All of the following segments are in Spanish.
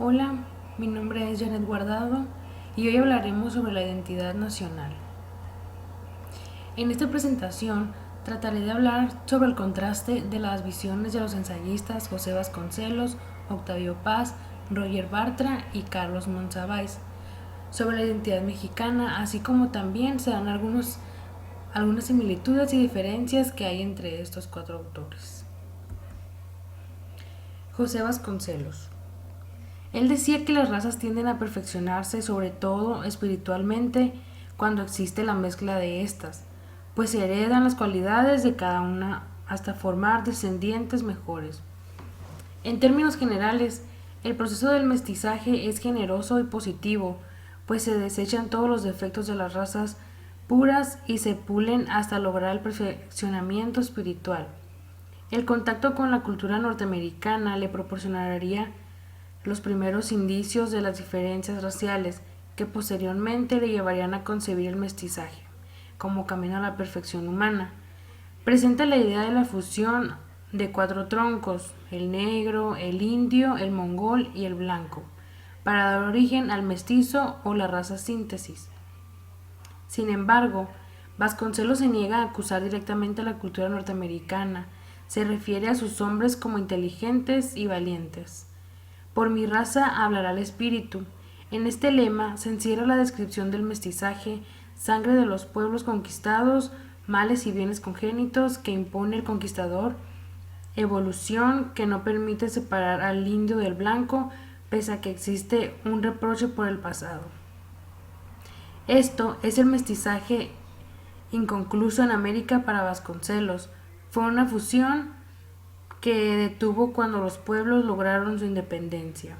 Hola, mi nombre es Janet Guardado y hoy hablaremos sobre la identidad nacional. En esta presentación trataré de hablar sobre el contraste de las visiones de los ensayistas José Vasconcelos, Octavio Paz, Roger Bartra y Carlos Monsiváis sobre la identidad mexicana, así como también se dan algunas similitudes y diferencias que hay entre estos cuatro autores. José Vasconcelos. Él decía que las razas tienden a perfeccionarse, sobre todo espiritualmente, cuando existe la mezcla de estas, pues se heredan las cualidades de cada una hasta formar descendientes mejores. En términos generales, el proceso del mestizaje es generoso y positivo, pues se desechan todos los defectos de las razas puras y se pulen hasta lograr el perfeccionamiento espiritual. El contacto con la cultura norteamericana le proporcionaría los primeros indicios de las diferencias raciales que posteriormente le llevarían a concebir el mestizaje como camino a la perfección humana. Presenta la idea de la fusión de cuatro troncos, el negro, el indio, el mongol y el blanco, para dar origen al mestizo o la raza síntesis. Sin embargo, Vasconcelos se niega a acusar directamente a la cultura norteamericana, se refiere a sus hombres como inteligentes y valientes. Por mi raza hablará el espíritu. En este lema se encierra la descripción del mestizaje, sangre de los pueblos conquistados, males y bienes congénitos que impone el conquistador, evolución que no permite separar al indio del blanco, pese a que existe un reproche por el pasado. Esto es el mestizaje inconcluso en América para Vasconcelos. Fue una fusión que detuvo cuando los pueblos lograron su independencia.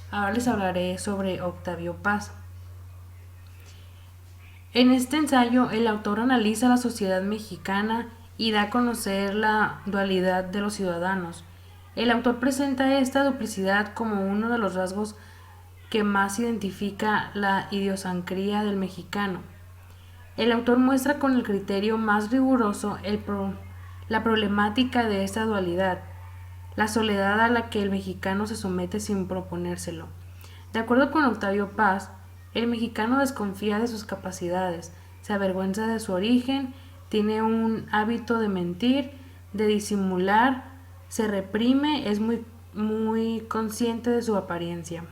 Ahora les hablaré sobre Octavio Paz. En este ensayo, el autor analiza la sociedad mexicana y da a conocer la dualidad de los ciudadanos. El autor presenta esta duplicidad como uno de los rasgos que más identifica la idiosincrasia del mexicano. El autor muestra con el criterio más riguroso la problemática de esta dualidad, la soledad a la que el mexicano se somete sin proponérselo. De acuerdo con Octavio Paz, el mexicano desconfía de sus capacidades, se avergüenza de su origen, tiene un hábito de mentir, de disimular, se reprime, es muy consciente de su apariencia.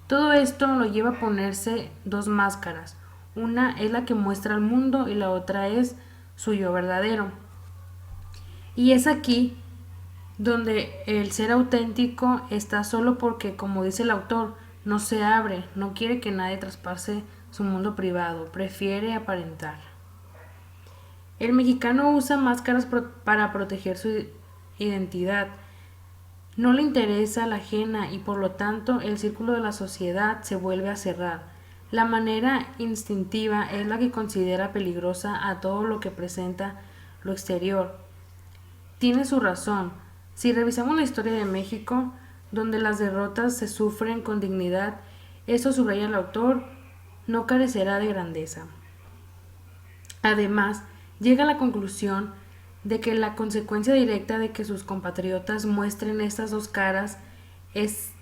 Todo esto lo lleva a ponerse dos máscaras. Una es la que muestra al mundo y la otra es su yo verdadero. Y es aquí donde el ser auténtico está solo porque, como dice el autor, no se abre, no quiere que nadie traspase su mundo privado, prefiere aparentar. El mexicano usa máscaras para proteger su identidad. No le interesa la ajena y por lo tanto el círculo de la sociedad se vuelve a cerrar. La manera instintiva es la que considera peligrosa a todo lo que presenta lo exterior. Tiene su razón. Si revisamos la historia de México, donde las derrotas se sufren con dignidad, eso, subraya el autor, no carecerá de grandeza. Además, llega a la conclusión de que la consecuencia directa de que sus compatriotas muestren estas dos caras es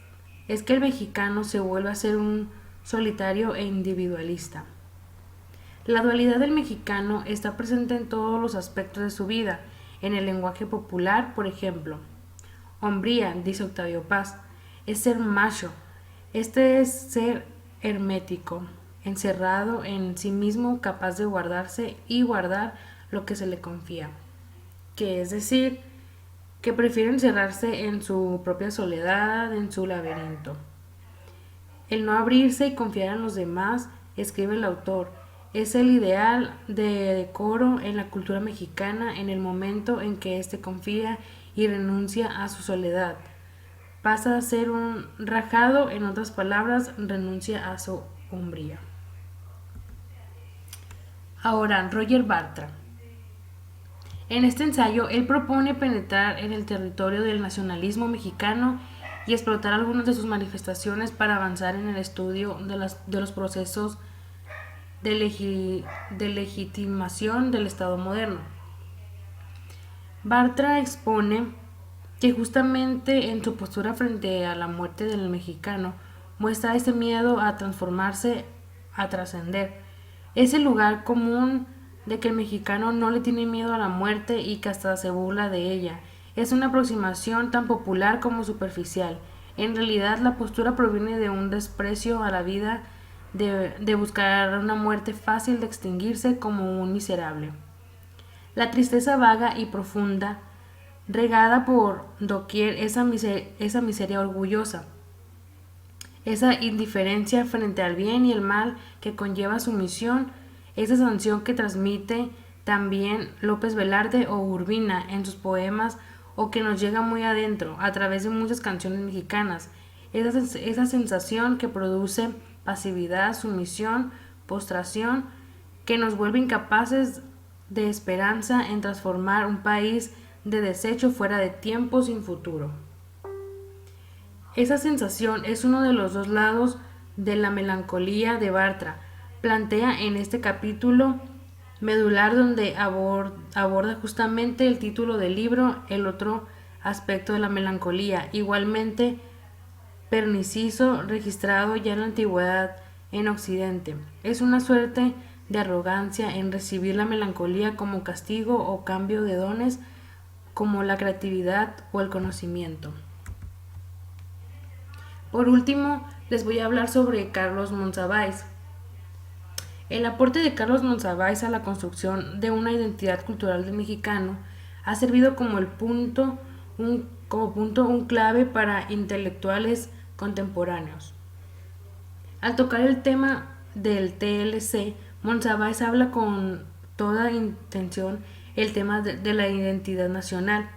que el mexicano se vuelve a ser un solitario e individualista. La dualidad del mexicano está presente en todos los aspectos de su vida. En el lenguaje popular, por ejemplo, hombría, dice Octavio Paz, es ser macho. Este es ser hermético, encerrado en sí mismo, capaz de guardarse y guardar lo que se le confía. Que es decir, que prefiere encerrarse en su propia soledad, en su laberinto. El no abrirse y confiar en los demás, escribe el autor, es el ideal de decoro en la cultura mexicana en el momento en que éste confía y renuncia a su soledad. Pasa a ser un rajado, en otras palabras, renuncia a su hombría. Ahora, Roger Bartra. En este ensayo, él propone penetrar en el territorio del nacionalismo mexicano y explotar algunas de sus manifestaciones para avanzar en el estudio de los procesos de legitimación del Estado moderno. Bartra expone que justamente en su postura frente a la muerte del mexicano muestra ese miedo a transformarse, a trascender. Es el lugar común de que el mexicano no le tiene miedo a la muerte y que hasta se burla de ella. Es una aproximación tan popular como superficial. En realidad la postura proviene de un desprecio a la vida, de buscar una muerte fácil de extinguirse como un miserable. La tristeza vaga y profunda, regada por doquier esa miseria orgullosa, esa indiferencia frente al bien y el mal que conlleva su misión, esa sanción que transmite también López Velarde o Urbina en sus poemas o que nos llega muy adentro a través de muchas canciones mexicanas, esa sensación que produce pasividad, sumisión, postración, que nos vuelve incapaces de esperanza en transformar un país de desecho fuera de tiempo sin futuro. Esa sensación es uno de los dos lados de la melancolía de Bartra. Plantea en este capítulo medular donde aborda justamente el título del libro, el otro aspecto de la melancolía, igualmente perniciso, registrado ya en la antigüedad en Occidente. Es una suerte de arrogancia en recibir la melancolía como castigo o cambio de dones como la creatividad o el conocimiento. Por último, les voy a hablar sobre Carlos Monsiváis. El aporte de Carlos Monsiváis a la construcción de una identidad cultural del mexicano ha servido como un clave para intelectuales contemporáneos. Al tocar el tema del TLC, Monsiváis habla con toda intención el tema de la identidad nacional,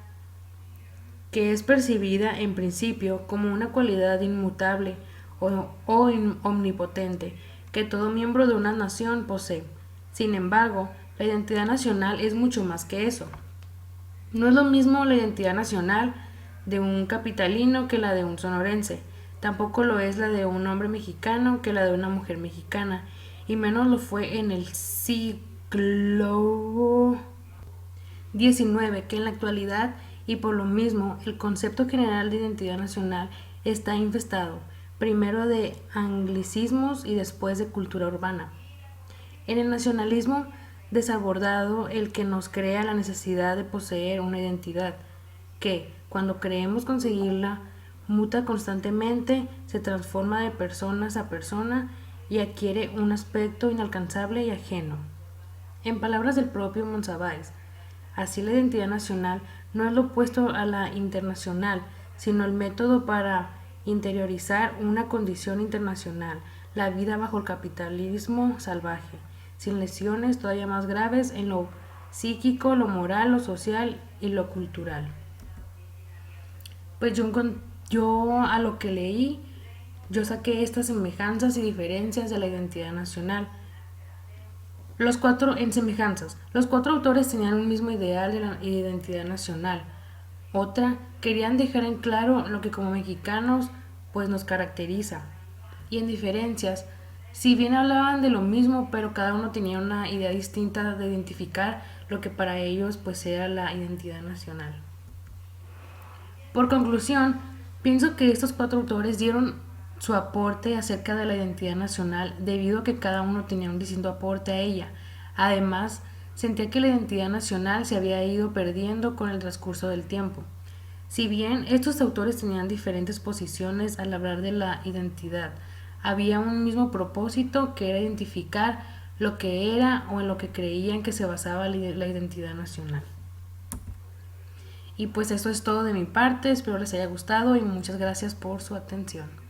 que es percibida en principio como una cualidad inmutable o omnipotente que todo miembro de una nación posee. Sin embargo, la identidad nacional es mucho más que eso. No es lo mismo la identidad nacional de un capitalino que la de un sonorense. Tampoco lo es la de un hombre mexicano que la de una mujer mexicana, y menos lo fue en el siglo XIX, que en la actualidad, y por lo mismo el concepto general de identidad nacional está infestado, primero de anglicismos y después de cultura urbana. En el nacionalismo desabordado, el que nos crea la necesidad de poseer una identidad, que, cuando creemos conseguirla, muta constantemente, se transforma de personas a persona y adquiere un aspecto inalcanzable y ajeno. En palabras del propio Monsiváis, así la identidad nacional no es lo opuesto a la internacional, sino el método para interiorizar una condición internacional, la vida bajo el capitalismo salvaje, sin lesiones todavía más graves en lo psíquico, lo moral, lo social y lo cultural. Pues yo a lo que leí, yo saqué estas semejanzas y diferencias de la identidad nacional. Los cuatro autores tenían un mismo ideal de la identidad nacional. Otra, querían dejar en claro lo que como mexicanos pues nos caracteriza. Y en diferencias, si bien hablaban de lo mismo, pero cada uno tenía una idea distinta de identificar lo que para ellos pues era la identidad nacional. Por conclusión, pienso que estos cuatro autores dieron su aporte acerca de la identidad nacional debido a que cada uno tenía un distinto aporte a ella. Además, sentía que la identidad nacional se había ido perdiendo con el transcurso del tiempo. Si bien estos autores tenían diferentes posiciones al hablar de la identidad, había un mismo propósito que era identificar lo que era o en lo que creían que se basaba la identidad nacional. Y pues eso es todo de mi parte, espero les haya gustado y muchas gracias por su atención.